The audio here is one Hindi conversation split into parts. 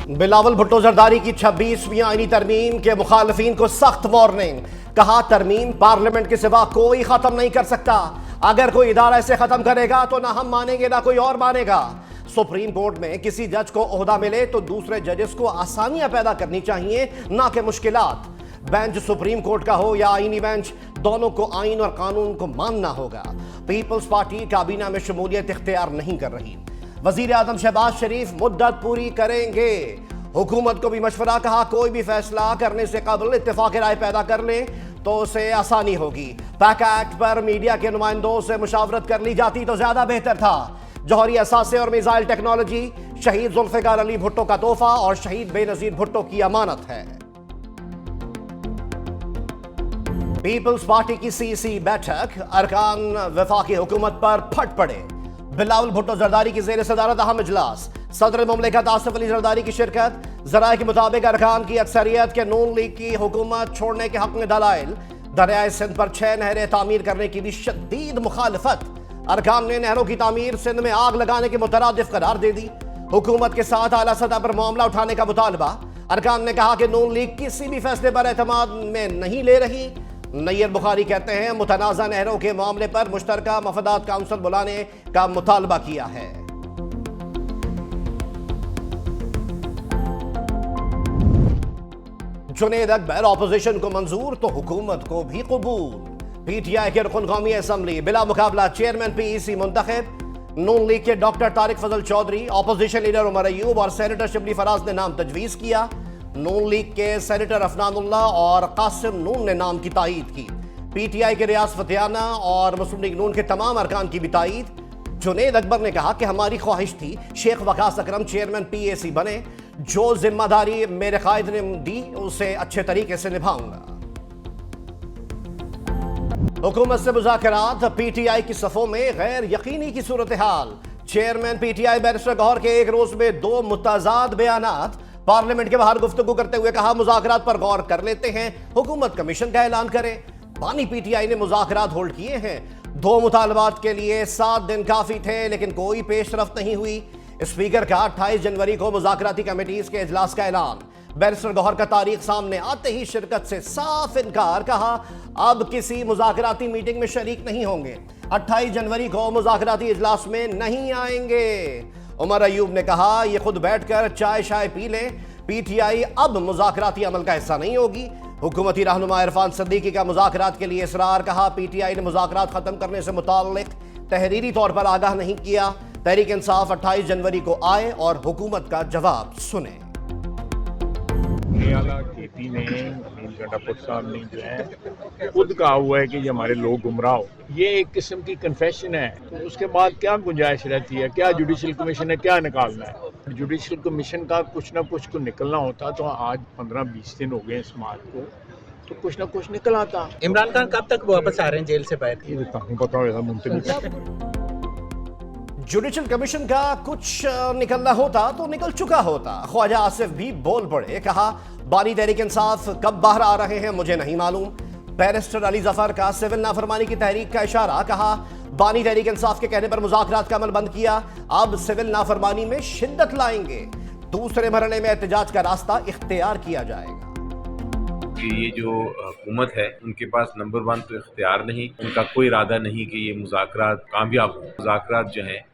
बिलावल भुट्टो जरदारी की 26वीं आईनी तरमीम के मुखालफिन को सख्त वार्निंग। कहा, तरमीम पार्लियामेंट के सिवा कोई खत्म नहीं कर सकता। अगर कोई इदारा इसे खत्म करेगा तो ना हम मानेंगे ना कोई और मानेगा। सुप्रीम कोर्ट में किसी जज को ओहदा मिले तो दूसरे जजेस को आसानियां पैदा करनी चाहिए, ना कि मुश्किलात। बेंच सुप्रीम कोर्ट का हो या आईनी बेंच, दोनों को आइन और कानून को मानना होगा। पीपल्स पार्टी काबीना में शमूलियत इख्तियार नहीं कर रही। वजीर आजम शहबाज शरीफ मुद्दत पूरी करेंगे। हुकूमत को भी मशवरा। कहा, कोई भी फैसला करने से कबल इत्तेफाक राय पैदा कर ले तो उसे आसानी होगी। पैक एक्ट पर मीडिया के नुमाइंदों से मुशावरत कर ली जाती तो ज्यादा बेहतर था। जौहरी असासे और मिसाइल टेक्नोलॉजी शहीद जुल्फिकार अली भुट्टो का तोहफा और शहीद बेनजीर भुट्टो की अमानत है। पीपल्स पार्टी की सीसी बैठक, अरकान वफाकी हुकूमत पर फट पड़े। बिलावल भुट्टो जरदारी की जेर सदारत अहम इजलास, सदर मुमलिकत आसिफ अली जरदारी की शिरकत। जराये के मुताबिक अरकान की अक्सरियत के नून लीग की हुकूमत छोड़ने के हक में दलाइल। दरियाए सिंध पर 6 नहरें तामीर करने की भी शदीद मुखालफत। अरकान ने नहरों की तामीर सिंध में आग लगाने के मुतरादिफ करार दे दी। हुकूमत के साथ आला सतह पर मामला उठाने का मुतालबा। अरकान ने कहा कि नून लीग किसी भी फैसले पर एतमाद में नहीं ले रही। नैयर बुखारी कहते हैं, मुतनाज़ा नहरों के मामले पर मुश्तरका मफादात काउंसिल बुलाने का मुतालबा किया है। जुनेद अकबर ऑपोजिशन को मंजूर तो हुकूमत को भी कबूल। पीटीआई के रुकन कौमी असम्बली बिला मुकाबला चेयरमैन पीईसी मुंतखब। नून लीग के डॉक्टर तारिक फजल चौधरी, ऑपोजिशन लीडर उमर अयूब और सेनेटर शिबली फराज ने नाम तजवीज किया। नून लीग के सेनेटर अफनानुल्लाह और कासिम नून ने नाम की तायीद की। पीटीआई के रियाज फतेहाना और मुस्लिम लीग नून के तमाम अरकान की भी तायीद। जुनेद अकबर ने कहा कि हमारी ख्वाहिश थी शेख वकास अकरम चेयरमैन पीएसी बने। जो जिम्मेदारी मेरे कायद ने दी उसे अच्छे तरीके से निभाऊंगा। हुकूमत से मुज़ाकरात, पीटीआई की सफ़ों में गैर यकीनी की सूरत हाल। चेयरमैन पीटीआई बैरिस्टर गौहर के एक रोज में 2 मुताजाद बयानात। पार्लियामेंट के बाहर गुफ्तगू करते हुए कहा, मुज़ाकरात पर गौर कर लेते हैं, हुकूमत कमीशन का ऐलान करे। बानी पीटीआई ने मुज़ाकरात होल्ड किए हैं। 2 मुतालबात के लिए 7 दिन काफी थे, लेकिन कोई पेशरफ्त नहीं हुई। स्पीकर का 28 जनवरी को मुज़ाकराती कमेटीज के इजलास का ऐलान। बैरिस्टर गौहर का तारीख सामने आते ही शिरकत से साफ इनकार। कहा, अब किसी मुज़ाकराती मीटिंग में शरीक नहीं होंगे। 28 जनवरी को मुज़ाकराती इजलास में नहीं आएंगे। उमर अयूब ने कहा, ये खुद बैठकर चाय शाय पी लें। पीटीआई अब मुज़ाकराती अमल का हिस्सा नहीं होगी। हुकूमती रहनुमा इरफान सिद्दीकी का मुज़ाकरात के लिए इसरार। कहा, पीटीआई ने मुज़ाकरात खत्म करने से मुताल्लिक तहरीरी तौर पर आगाह नहीं किया। तहरीक इंसाफ 28 जनवरी को आए और हुकूमत का जवाब सुने। केपी ने नीलकंठा साहब ने जो है खुद कहा हुआ है कि ये हमारे लोग गुमराह हो। ये एक किस्म की कन्फेशन है। तो उसके बाद क्या गुंजाइश रहती है? क्या जुडिशल कमीशन ने क्या निकालना है? जुडिशल कमीशन का कुछ ना कुछ को निकलना होता तो आज 15-20 दिन हो गए इस मार्च को, तो कुछ ना कुछ निकल आता। इमरान खान कब तक वापस आ रहे हैं जेल से बाहर? ये पता होगा मुमकिन। जुडिशल कमीशन का कुछ निकलना होता तो निकल चुका होता। ख्वाजा आसिफ भी बोल पड़े। कहा, बानी तहरीक इंसाफ कब बाहर आ रहे हैं मुझे नहीं मालूम। बैरिस्टर अली जफर का सिविल नाफरमानी की तहरीक का इशारा। कहा, बानी तहरीक इंसाफ के कहने पर मुज़ाकरात का अमल बंद किया, अब सिविल नाफरमानी में शिद्दत लाएंगे। दूसरे मरहले में एहतजाज का रास्ता इख्तियार किया जाएगा। कि ये जो हुकूमत है उनके पास नंबर 1 तो इख्तियार नहीं, उनका कोई इरादा नहीं कि ये मुज़ाकरात कामयाब हो। मुज़ाकरात जो हैं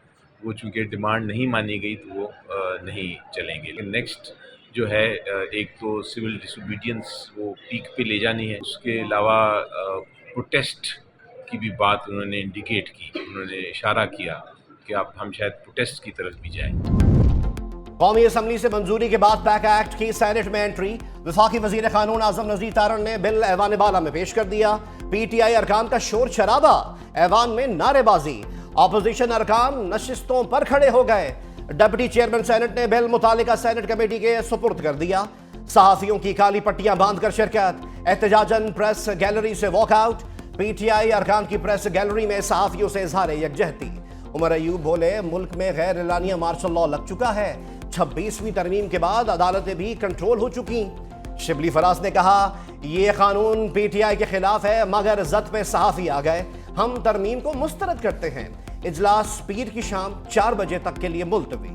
वो चूँकि डिमांड नहीं मानी गई तो वो नहीं चलेंगे। लेकिन नेक्स्ट जो है एक तो सिविल डिसोबीडियंस वो पीक पे ले जानी है। उसके अलावा प्रोटेस्ट की भी बात उन्होंने इंडिकेट की, उन्होंने इशारा किया कि अब हम शायद प्रोटेस्ट की तरफ भी जाएं। कौमी असम्बली से मंजूरी के बाद पैक एक्ट की सेनेट में एंट्री। वफाकी वजीर कानून आजम नज़ीर तारण ने बिल ऐवान बाला में पेश कर दिया। पीटीआई अरकान का शोर शराबा, ऐवान में नारेबाजी। ऑपोजिशन अरकान नशिस्तों पर खड़े हो गए। डिप्टी चेयरमैन सेनेट ने बिल मुतालिका सेनेट कमेटी के सुपुर्द कर दिया। सहाफियों की काली पट्टियां बांधकर शिरकत। एहतजाजन प्रेस गैलरी से वॉकआउट। पीटीआई अरकान की प्रेस गैलरी में सहाफियों से इजहार यकजहती। उमर अयूब बोले, मुल्क में गैर एलानिया मार्शल लॉ लग चुका है। 26वीं तरमीम के बाद अदालतें भी कंट्रोल हो चुकी। शिबली फराज ने कहा, ये कानून पीटीआई के खिलाफ है, मगर जद पे सहाफी आ गए, हम तरमीम को मुस्तरद करते हैं। इजलास पीर की शाम 4 बजे तक के लिए मुलतवी।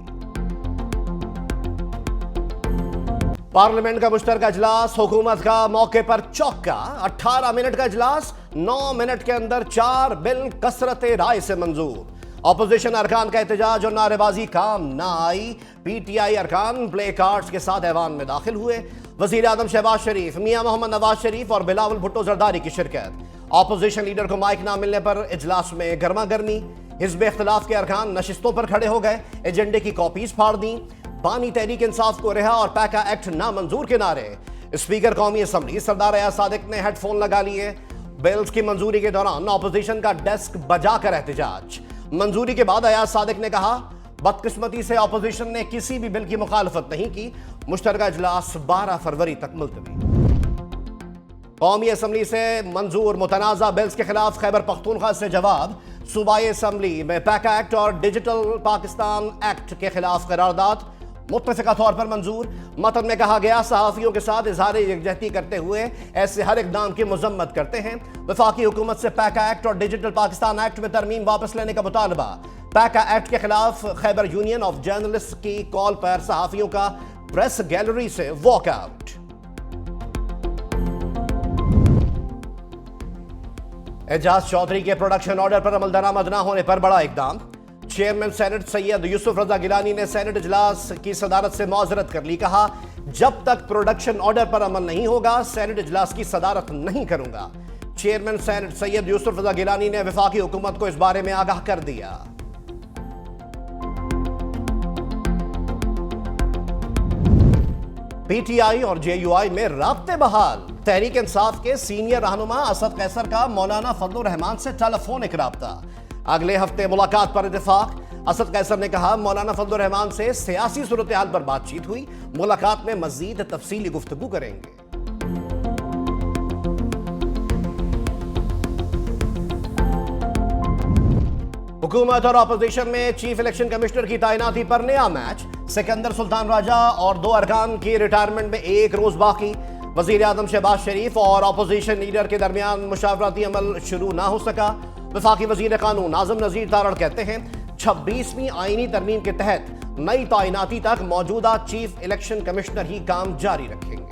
पार्लियामेंट का मुश्तरका इजलास, हुकूमत का मौके पर चौका। 18 मिनट का इजलास, 9 मिनट के अंदर 4 बिल कसरत राय से मंजूर। ऑपोजिशन अरकान का एहतजाज और नारेबाजी काम ना आई। पीटीआई अरकान प्ले कार्ड्स के साथ ऐवान में दाखिल हुए। वजीर आजम शहबाज शरीफ, मियां मोहम्मद नवाज शरीफ और बिलावल भुट्टो जरदारी की शिरकत। ऑपोजिशन लीडर को माइक ना मिलने पर इजलास में गर्मा गर्मी। हिज़्ब इख्तिलाफ के अरकान नशिस्तों पर खड़े हो गए, एजेंडे की कॉपीज फाड़ दी। बानी तहरीक इंसाफ को रिहा और पैका एक्ट नामंजूर के नारे। स्पीकर कौमी असम्बली सरदार अयाज सादिक ने हेडफोन लगा लिए। बिल्स की मंजूरी के दौरान ऑपोजिशन का डेस्क बजाकर एहतजाज। मंजूरी के बाद अयाज सादिक ने कहा, बदकिस्मती से ऑपोजिशन ने किसी भी बिल की मुखालफत नहीं की। मुश्तरका इजलास 12 फरवरी तक मुलतवी। कौमी असम्बली से मंजूर मुतनाज़ा बिल्स के खिलाफ खैबर पख्तूनख्वा से जवाब। सूबाई असम्बली में पैका एक्ट और डिजिटल पाकिस्तान एक्ट के खिलाफ करारदाद मुत्तफ़िका तौर पर मंजूर। मतन में कहा गया, सहाफ़ियों के साथ इजहार यकजहती करते हुए ऐसे हर इक़दाम की मजम्मत करते हैं। वफाकी हुकूमत से पैका एक्ट और डिजिटल पाकिस्तान एक्ट में तरमीम वापस लेने का मुतालबा। पैका एक्ट के खिलाफ खैबर यूनियन ऑफ जर्नलिस्ट की कॉल पर सहाफ़ियों का प्रेस गैलरी से वॉकआउट। एजाज चौधरी के प्रोडक्शन ऑर्डर पर अमल दरामद न होने पर बड़ा इकदाम। चेयरमैन सेनेट सैयद यूसुफ रजा गिलानी ने सेनेट इजलास की सदारत से मौजरत कर ली। कहा, जब तक प्रोडक्शन ऑर्डर पर अमल नहीं होगा सेनेट इजलास की सदारत नहीं करूंगा। चेयरमैन सेनेट सैयद यूसुफ रजा गिलानी ने वफाकी हुकूमत को इस बारे में आगाह कर दिया। पीटीआई और जेयूआई में राब्ते बहाल। तहरीक इंसाफ के सीनियर रहनुमा असद कैसर का मौलाना फजलुर रहमान से टेलीफोनिक राब्ता। अगले हफ्ते मुलाकात पर इत्तेफाक। असद कैसर ने कहा, मौलाना फजलुर रहमान से सियासी सूरत हाल पर बातचीत हुई। मुलाकात में मजीद तफसीली गुफ्तगू करेंगे। हुकूमत और अपोजिशन में चीफ इलेक्शन कमिश्नर की तैनाती पर नया मैच। सिकंदर सुल्तान राजा और 2 अरकान की रिटायरमेंट में 1 रोज बाकी। वजीर आजम शहबाज शरीफ और अपोजिशन लीडर के दरमियान मुशावरती अमल शुरू ना हो सका। वफाकी वजीर कानून आजम नजीर तारड़ कहते हैं, 26वीं आईनी तरमीम के तहत नई तैनाती तक मौजूदा चीफ इलेक्शन कमिश्नर ही काम जारी रखेंगे।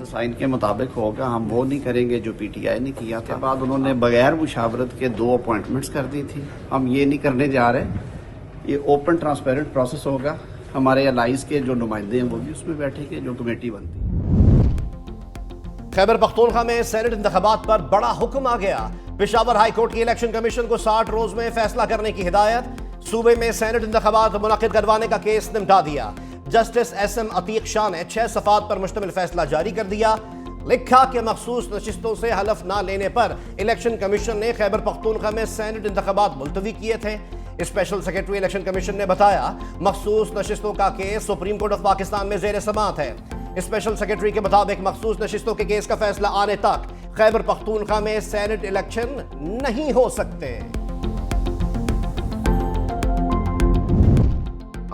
साइन के मुताबिक होगा, हम वो नहीं करेंगे जो पीटीआई ने किया था। बाद उन्होंने बगैर मुशावरत के 2 अपॉइंटमेंट्स कर दी थी। हम ये नहीं करने जा रहे। ये ओपन ट्रांसपेरेंट प्रोसेस होगा। हमारे अलाइज के जो नुमाइंदे हैं वो भी उसमें बैठेंगे, जो कमेटी बनती है। खैबर पख्तूनख्वा में सेनेट इंतखाबात पर बड़ा हुक्म आ गया। पेशावर हाई कोर्ट की इलेक्शन कमीशन को 60 रोज में फैसला करने की हिदायत। सूबे में सेनेट इंतखाबात मुनक्किद करवाने का केस निपटा दिया। जस्टिस SM अतीक शाह ने 6 सफ़ात पर मुश्तमिल फैसला जारी कर दिया। लिखा कि मखसूस नशिस्तों से हलफ ना लेने पर इलेक्शन कमीशन ने खैबर पख्तूनख्वा में सेनेट इंतखाबात मुलतवी किए थे। स्पेशल सेक्रेटरी इलेक्शन कमीशन ने बताया, मखसूस नशिस्तों का case supreme court of Pakistan में ज़ेर समाअत है। स्पेशल सेक्रेटरी के मुताबिक मखसूस नशिस्तों के केस का फैसला आने तक खैबर पख्तूनख्वा में सेनेट इलेक्शन नहीं हो सकते।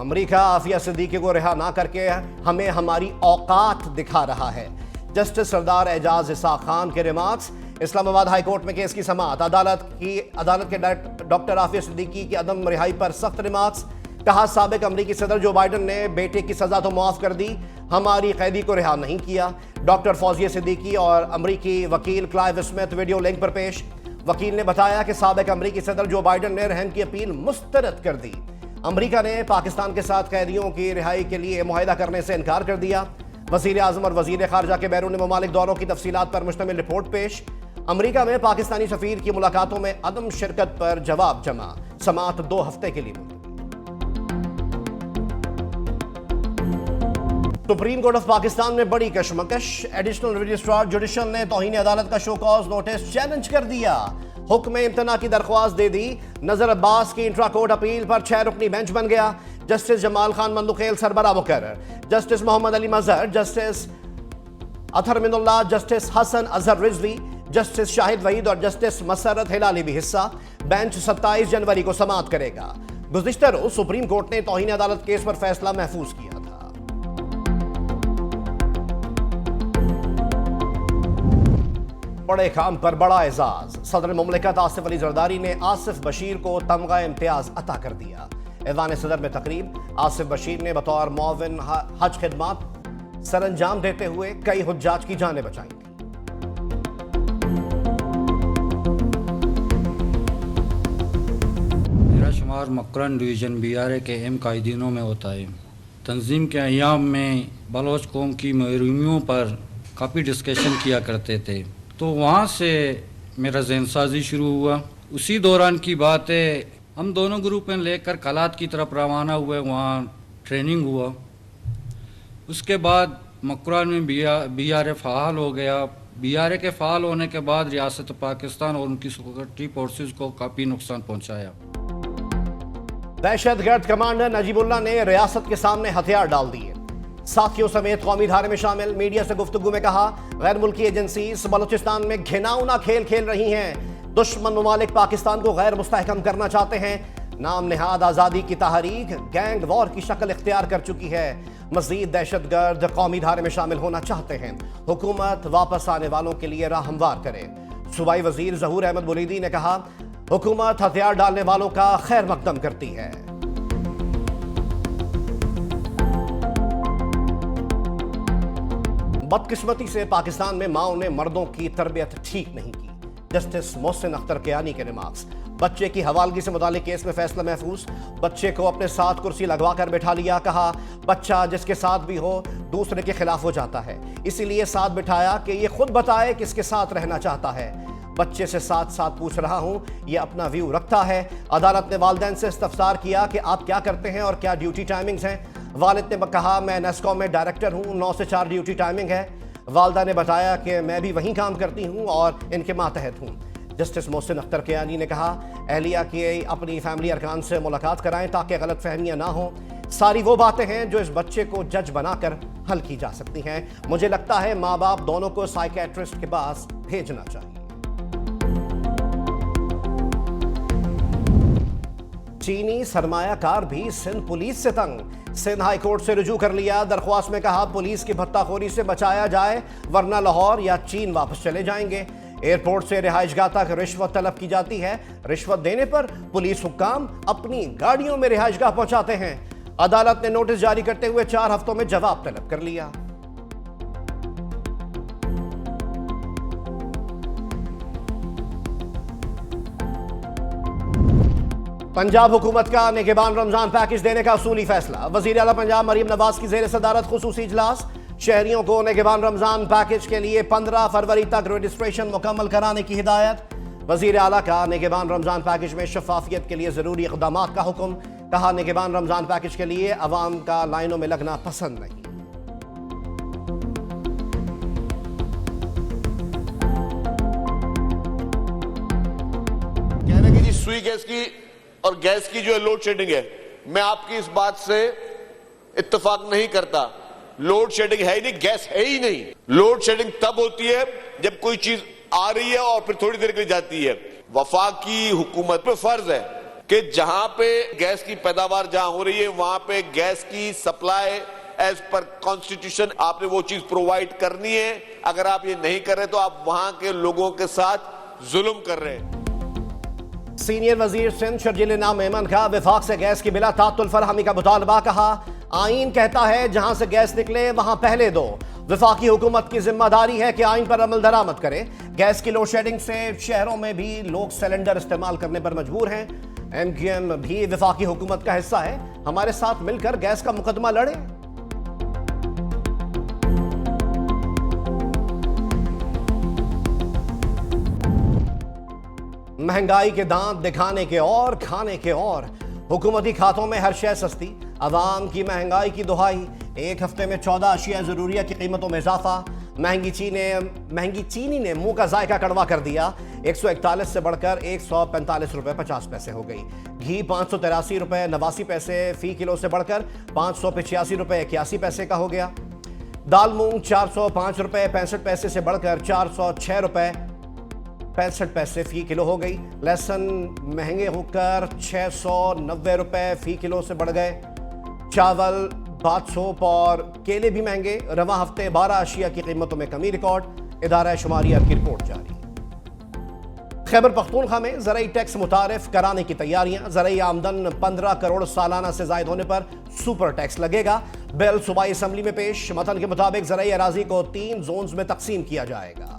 अमेरिका आफिया सिद्दीकी को रिहा ना करके हमें हमारी औकात दिखा रहा है। जस्टिस सरदार एजाज इसाक खान के रिमार्क्स। इस्लामाबाद हाई कोर्ट में केस की समाअत। अदालत के डॉक्टर आफिया सिद्दीकी की अदम रिहाई पर सख्त रिमार्क्स। कहा, साबिक अमरीकी सदर जो बाइडन ने बेटे की सजा तो मुआफ कर दी, हमारी कैदी को रिहा नहीं किया। डॉक्टर फौजिया सिद्दीकी और अमरीकी वकील क्लाइव स्मिथ वीडियो लिंक पर पेश। वकील ने बताया कि साबिक अमरीकी सदर जो बाइडन ने रहम की अपील मुस्तरद कर दी। अमरीका ने पाकिस्तान के साथ कैदियों की रिहाई के लिए मुआहदा करने से इनकार कर दिया। वजीर आजम और वजीर खारजा के बैरून ममालिक दौरों की तफसीलात पर मुश्तमिल रिपोर्ट पेश। अमरीका में पाकिस्तानी सफीर की मुलाकातों में अदम शिरकत पर जवाब जमा। समाअत 2 हफ्ते के लिए। सुप्रीम कोर्ट ऑफ पाकिस्तान में बड़ी कशमकश। एडिशनल रजिस्ट्रार जुडिशल ने तौहीन अदालत का शो कॉज नोटिस चैलेंज कर दिया। हुक्म इम्तना की दरख्वास्त दे दी। नजर अब्बास की इंट्रा कोर्ट अपील पर 6 रुकनी बेंच बन गया। जस्टिस जमाल खान मंदुखेल सरबरा मुकर्रर, justice Mohammad Ali Mazhar, justice Athar Minallah, justice Hasan Azhar Rizvi, justice Shahid Waheed और जस्टिस मसरत हिलाली भी हिस्सा। बेंच 27 जनवरी को समाअत करेगा। गुज़िश्ता रोज सुप्रीम कोर्ट ने तौहीन अदालत केस पर फैसला महफूज किया था। बड़े काम पर बड़ा एजाज। सदर मुमलिकत आसिफ अली जरदारी ने आसिफ बशीर को तमगा इम्तियाज अता कर दिया। ऐवान सदर में तकरीब। आसिफ बशीर ने बतौर मुआविन हज खिदमात सरअंजाम देते हुए कई हुज्जाज की जानें बचाई। मेरा शुमार मकरन डिवीज़न BRA के एम कायदीनों में होता है। तंजीम के अयाम में बलोच कौम की महरूमियों पर काफ़ी डिस्कशन किया करते थे, तो वहाँ से मेरा जहन साजी शुरू हुआ। उसी दौरान की बात है, हम दोनों ग्रुप में लेकर कलात की तरफ रवाना हुए, वहाँ ट्रेनिंग हुआ। उसके बाद मकरान में BRA फ़ाल हो गया। BRA के फ़ाल होने के बाद रियासत पाकिस्तान और उनकी सिक्योरिटी फोर्सेस को काफ़ी नुकसान पहुँचाया। दहशतगर्द कमांडर नजीबुल्लाह ने रियासत के सामने हथियार डाल दिए। साथियों समेत कौमी धारे में शामिल मीडिया से गुफ्तगू में कहा, गैर मुल्की एजेंसीज बलूचिस्तान में घिनौना खेल खेल रही हैं। दुश्मन ममालिक पाकिस्तान को गैर मुस्तहकम करना चाहते हैं। नाम नेहाद आज़ादी की तहरीक गैंग वॉर की शक्ल इख्तियार कर चुकी है। मजीद दहशतगर्द कौमी धारे में शामिल होना चाहते हैं। हुकूमत वापस आने वालों के लिए राह हमवार करे। सूबाई वजीर ज़हूर अहमद बुलीदी ने कहा, हुकूमत हथियार डालने वालों का खैर मकदम करती है। बदकिस्मती से पाकिस्तान में माओ ने मर्दों की तरबियत ठीक नहीं की। जस्टिस मोहसिन अख्तर कियानी के रिमार्क्स। बच्चे की हवालगी से मुतालिक केस में फैसला महफूज। बच्चे को अपने साथ कुर्सी लगवा कर बैठा लिया। कहा, बच्चा जिसके साथ भी हो दूसरे के खिलाफ हो जाता है, इसीलिए साथ बिठाया कि ये खुद बताए किसके साथ रहना चाहता है। बच्चे से साथ साथ पूछ रहा हूं, ये अपना व्यू रखता है। अदालत ने वालिदैन से इस्तफसार किया कि आप क्या करते हैं और क्या ड्यूटी टाइमिंग्स हैं। वालिद ने कहा, मैं नेस्कॉम में डायरेक्टर हूं, 9 से 4 ड्यूटी टाइमिंग है। वालदा ने बताया कि मैं भी वहीं काम करती हूं और इनके मातहत हूं। जस्टिस मोहसिन अख्तर कियानी ने कहा, अहलिया की अपनी फैमिली अरकान से मुलाकात कराएं ताकि गलत फहमियाँ ना हो। सारी वो बातें हैं जो इस बच्चे को जज बनाकर हल की जा सकती हैं। मुझे लगता है माँ बाप दोनों को साइकियाट्रिस्ट के पास भेजना चाहिए। चीनी सरमायाकार भी सिंध पुलिस से तंग। सिंध हाई कोर्ट से रुजू कर लिया। दरख्वास्त में कहा, पुलिस की भत्ताखोरी से बचाया जाए वरना लाहौर या चीन वापस चले जाएंगे। एयरपोर्ट से रिहाइशगाह तक रिश्वत तलब की जाती है। रिश्वत देने पर पुलिस हुक्काम अपनी गाड़ियों में रिहाइशगाह पहुंचाते हैं। अदालत ने नोटिस जारी करते हुए 4 हफ्तों में जवाब तलब कर लिया। पंजाब हुकूमत का निगहबान रमजान पैकेज देने का उसूली फैसला। वजीर आला पंजाब मरीम नवाज की जेर सदारत खुसूसी इजलास। शहरियों को निगहबान रमजान पैकेज के लिए 15 फरवरी तक रजिस्ट्रेशन मुकम्मल कराने की हिदायत। वजीर आला का निगहबान रमजान पैकेज में शफाफियत के लिए जरूरी इक़दाम का हुक्म। कहा, निगहबान रमजान पैकेज के लिए अवाम का लाइनों में लगना पसंद नहीं। कहने की जी सुई गैस की और गैस की जो है लोड शेडिंग है, मैं आपकी इस बात से इत्तेफाक नहीं करता। लोड शेडिंग है ही नहीं, गैस है ही नहीं। लोड शेडिंग तब होती है जब कोई चीज आ रही है और फिर थोड़ी देर के लिए जाती है। वफाकी हुकूमत पे फर्ज है कि जहां पे गैस की पैदावार जहां हो रही है वहां पे गैस की सप्लाई एज पर कॉन्स्टिट्यूशन आपने वो चीज प्रोवाइड करनी है। अगर आप ये नहीं कर रहे तो आप वहां के लोगों के साथ जुल्म कर रहे हैं। सीनियर वजीर सिंध शर्जील इनाम मेमन का विफाक से गैस की बिला तातुल फरहमी का मुतालबा। कहा, आईन कहता है जहां से गैस निकले वहां पहले दो। विफाकी हुकूमत की जिम्मेदारी है कि आईन पर अमल दरामद करे। गैस की लोड शेडिंग से शहरों में भी लोग सिलेंडर इस्तेमाल करने पर मजबूर हैं। MQM भी विफाकी हुकूमत का हिस्सा है। हमारे साथ मिलकर गैस का मुकदमा लड़े। महंगाई के दांत दिखाने के और खाने के और। हुकूमती खातों में हर शय सस्ती। अवाम की महंगाई की दुहाई। एक हफ्ते में 14 अशिया जरूरिया की कीमतों में इजाफा। महंगी चीनी ने मुंह का जायका कड़वा कर दिया। 141 से बढ़कर 145 रुपए 50 पैसे हो गई। घी 583 रुपए 89 पैसे फी किलो से बढ़कर 585 रुपए 81 पैसे का हो गया। दाल मूंग 405 रुपए 65 पैसे से बढ़कर 406 रुपए 65 पैसे फी किलो हो गई। लहसुन महंगे होकर 690 रुपए फी किलो से बढ़ गए। चावल, बाथ सोप और केले भी महंगे। रवा हफ्ते 12 अशिया की कीमतों में कमी रिकॉर्ड। इदारा शुमारियात की रिपोर्ट जारी। खैबर पख्तूनख्वा में ज़रई टैक्स मुतारिफ कराने की तैयारियां। ज़रई आमदन 15 करोड़ सालाना से जायद होने पर सुपर टैक्स लगेगा। बिल सूबाई असम्बली में पेश। मतन के मुताबिक ज़रई अराजी को 3 जोन्स में तकसीम किया जाएगा।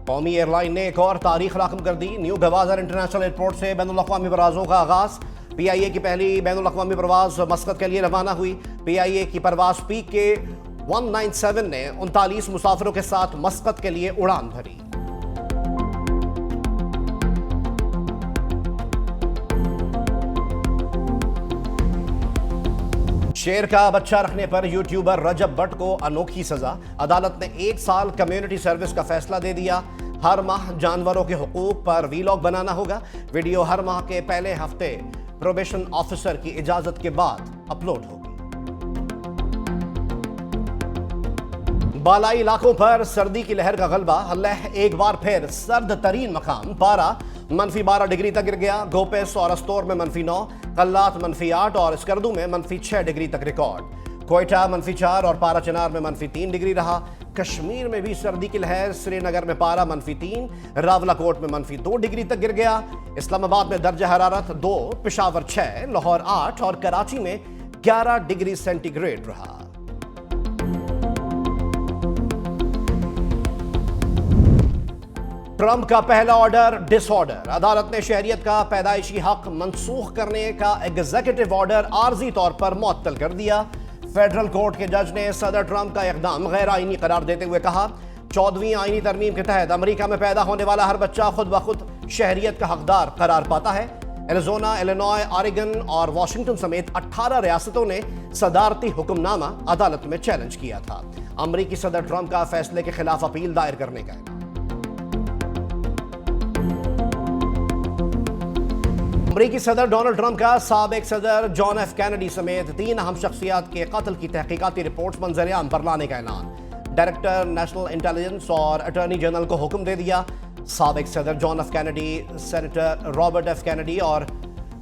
कौमी एयरलाइन ने एक और तारीख राकम कर दी। न्यू गवादर इंटरनेशनल एयरपोर्ट से बैनुल-अक़वामी परवाज़ों का आगाज। PIA की पहली बैनुल-अक़वामी परवाज मस्कत के लिए रवाना हुई। PIA की परवाज PK 197 ने 39 मुसाफिरों के साथ मस्कत के लिए उड़ान भरी। शेर का बच्चा रखने पर यूट्यूबर रजब भट्ट को अनोखी सजा। अदालत ने 1 साल कम्युनिटी सर्विस का फैसला दे दिया। हर माह जानवरों के हुकूक पर वीलॉग बनाना होगा। वीडियो हर माह के पहले हफ्ते प्रोबेशन ऑफिसर की इजाजत के बाद अपलोड होगी। बालाई इलाकों पर सर्दी की लहर का गलबा। लेह एक बार फिर सर्द तरीन मकाम। पारा -12 डिग्री तक गिर गया। गोपेस और अस्तोर में -9, कल्लात -8 और स्कर्दू में -6 डिग्री तक रिकॉर्ड। कोयटा -4 और पारा चिनार में -3 डिग्री रहा। कश्मीर में भी सर्दी की लहर। श्रीनगर में पारा -3, रावलाकोट में -2 डिग्री तक गिर गया। इस्लामाबाद में दर्जा हरारत 2, पेशावर 6, लाहौर 8 और कराची में 11 डिग्री सेंटीग्रेड रहा। ट्रंप का पहला ऑर्डर डिसऑर्डर। अदालत ने शहरियत का पैदाइशी हक मंसूख करने का एग्जीक्यूटिव ऑर्डर आर्जी तौर पर मुअत्तल कर दिया। फेडरल कोर्ट के जज ने सदर ट्रंप का इकदाम गैर आईनी करार देते हुए कहा, 14वीं आईनी तरमीम के तहत अमेरिका में पैदा होने वाला हर बच्चा खुद ब खुद शहरियत का हकदार करार पाता है। एरिज़ोना, इलिनॉय, ऑरेगन और वाशिंगटन समेत 18 रियासतों ने सदारती हुक्मनामा अदालत में चैलेंज किया था। अमेरिकी सदर ट्रंप का फैसले के खिलाफ अपील दायर करने का ऐलान। अमेरिकी सदर डोनाल्ड ट्रंप का साबिक सदर जॉन एफ कैनेडी समेत 3 अहम शख्सियात के कत्ल की तहकीकाती रिपोर्ट्स मंजर-ए-आम पर लाने का ऐलान। डायरेक्टर नेशनल इंटेलिजेंस और अटॉर्नी जनरल को हुक्म दे दिया। साबिक सदर John F Kennedy, senator Robert F Kennedy और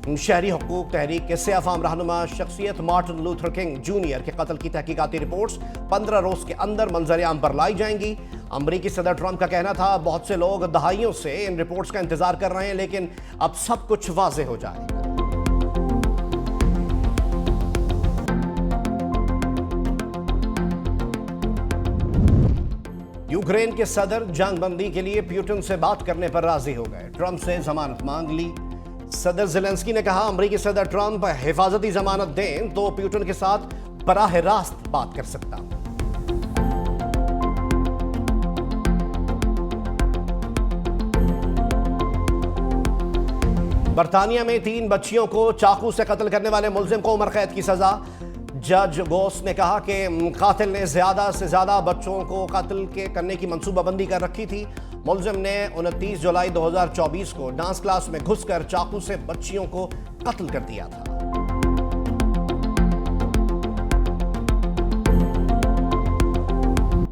शहरी हुकूक तहरीक के से-अफाम रहनुमा शख्सियत मार्टिन लूथर किंग जूनियर के कत्ल की तहकीकाती रिपोर्ट्स 15 रोज के अंदर मंजर-ए-आम पर लाई जाएंगी। अमेरिकी सदर ट्रंप का कहना था, बहुत से लोग दहाइयों से इन रिपोर्ट्स का इंतजार कर रहे हैं, लेकिन अब सब कुछ वाज़ेह हो जाएगा। यूक्रेन के सदर जंगबंदी के लिए पुतिन से बात करने पर राजी हो गए। ट्रंप से जमानत मांग ली। सदर ज़ेलेंस्की ने कहा, अमेरिकी सदर ट्रंप हिफाजती जमानत दें तो पुतिन के साथ बराह रास्त बात कर सकता हूं। बर्तानिया में 3 बच्चियों को चाकू से कत्ल करने वाले मुलजिम को उम्र कैद की सजा। जज गोस ने कहा कि कातिल ने ज्यादा से ज्यादा बच्चों को कत्ल करने की मंसूबाबंदी कर रखी थी। मुलजिम ने 29 जुलाई 2024 को डांस क्लास में घुसकर चाकू से बच्चियों को कत्ल कर दिया था।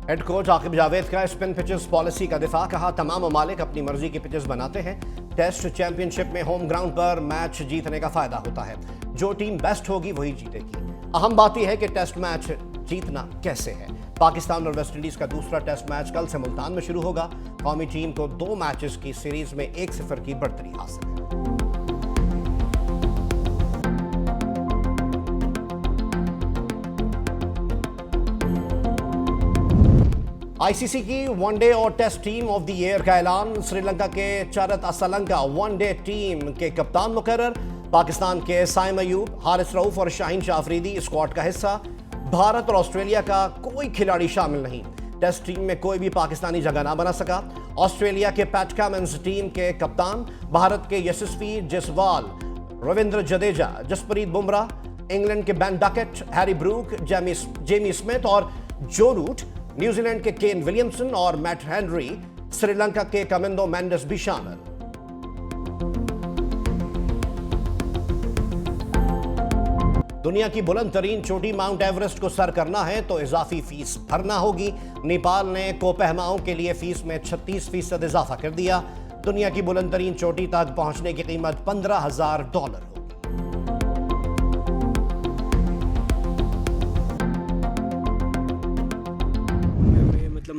हेड कोच आकिब जावेद का स्पिन पिचेस पॉलिसी का दिफा। कहा, तमाम ममालिक अपनी मर्जी के पिचेस बनाते हैं। टेस्ट चैंपियनशिप में होम ग्राउंड पर मैच जीतने का फायदा होता है। जो टीम बेस्ट होगी वही जीतेगी। अहम बात यह है कि टेस्ट मैच जीतना कैसे है। पाकिस्तान और वेस्टइंडीज का दूसरा टेस्ट मैच कल से मुल्तान में शुरू होगा। कौमी टीम को 2 मैचेस की सीरीज में 1-0 की बढ़तरी हासिल है। आईसीसी की वनडे और test team of the year का ऐलान। श्रीलंका के चरत असलंका वनडे टीम के कप्तान मुकर्रर। पाकिस्तान के साइम अयूब, हारिस रऊफ और शाहीन शाह अफरीदी स्क्वाड का हिस्सा। भारत और ऑस्ट्रेलिया का कोई खिलाड़ी शामिल नहीं। टेस्ट टीम में कोई भी पाकिस्तानी जगह ना बना सका। ऑस्ट्रेलिया के पैट कमिंस टीम के कप्तान। भारत के यशस्वी जायसवाल, रविंद्र जडेजा, जसप्रीत बुमराह। इंग्लैंड के Ben Duckett, Harry Brook, Jamie Smith और जो रूट। न्यूजीलैंड के केन विलियमसन और मैट हेनरी। श्रीलंका के कमिंदो मेंडिस भी शामिल। दुनिया की बुलंद तरीन चोटी माउंट एवरेस्ट को सर करना है तो इजाफी फीस भरना होगी। नेपाल ने कोपहमाओं के लिए फीस में 36% इजाफा कर दिया। दुनिया की बुलंद तरीन चोटी तक पहुंचने की कीमत $15,000 होगी।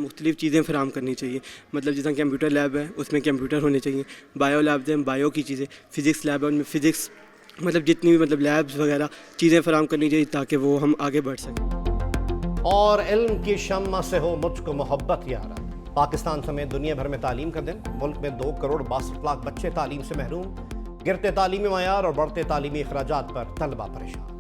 मुख्तलिफ चीज़ें फराम करनी चाहिए। मतलब जैसा कंप्यूटर लैब है उसमें कंप्यूटर होने चाहिए, बायो लैब है बायो की चीज़ें, फिज़िक्स लैब है उनमें फ़िज़िक्स, मतलब जितनी भी मतलब लैब्स वगैरह चीज़ें फराम करनी चाहिए ताकि वो हम आगे बढ़ सकें। और इल्म की शम्मा से हो मुझको मोहब्बत यारा। पाकिस्तान समेत दुनिया भर में तालीम का दिन। मुल्क में 2 करोड़ 62 लाख बच्चे तालीम से महरूम। गिरते तालीमी मयार और बढ़ते तालीमी अखराजात पर तलबा परेशान।